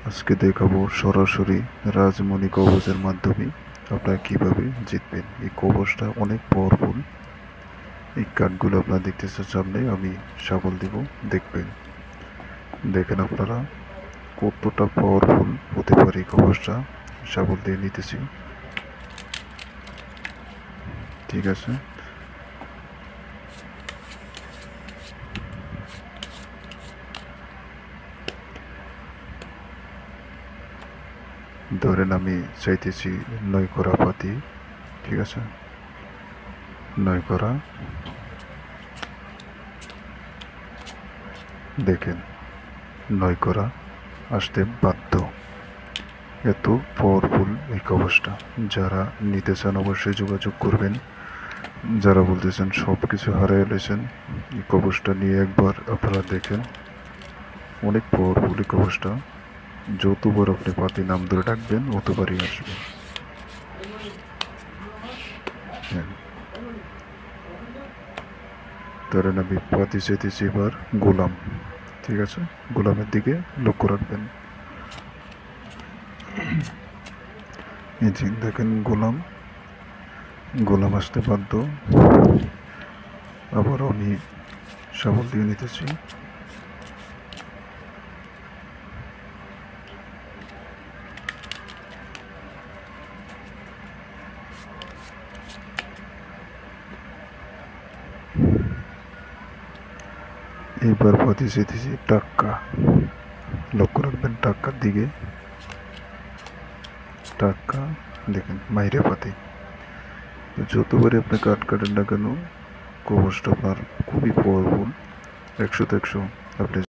আজকে দেখাবো সরাসরি রাজমণি কবচের মাধ্যমে আপনারা কিভাবে জিতবেন। এই কবচটা অনেক পাওয়ারফুল। এই কার্ডগুলো আপনারা দেখতেছেন সামনে, আমি সাবল দিব, দেখবেন। দেখেন আপনারা কতটা পাওয়ারফুল হতে পারে এই কবচটা। সাবল দিয়ে নিতেছি, ঠিক আছে। ধরেন আমি চাইতেছি 9 করা পাতি, ঠিক আছে। 9 করা, দেখেন 9 করা আসতে বাধ্য। এত পাওয়ারফুল এই কবচটা। যারা নিতে চান অবশ্যই যোগাযোগ করবেন। যারা বলতেছেন সব কিছু হারিয়ে এলেছেন, এই কবচটা নিয়ে একবার আপনারা দেখেন। অনেক পাওয়ারফুল এই কবচটা। যতবার আপনি পাতি নাম ধরে ডাকবেন অতবারই আসবে। হ্যাঁ, ধরেন আমি পাতি চেতেছি এবার গোলাম, ঠিক আছে। গোলামের দিকে লক্ষ্য রাখবেন। এই যে দেখেন গোলাম, গোলাম আসতে বাধ্য। আবার আমি সাবল দিয়ে নিতেছি। এইবার পাতি চেতেছি টাক্কা, লক্ষ্য রাখবেন টাক্কার দিকে। টাক্কা, দেখেন মাইরে পাতি। যতবারই আপনি কাট কাটেন না কেন, কবচটা আপনার খুবই পাওয়ারফুল। 100-তে 100 আপনি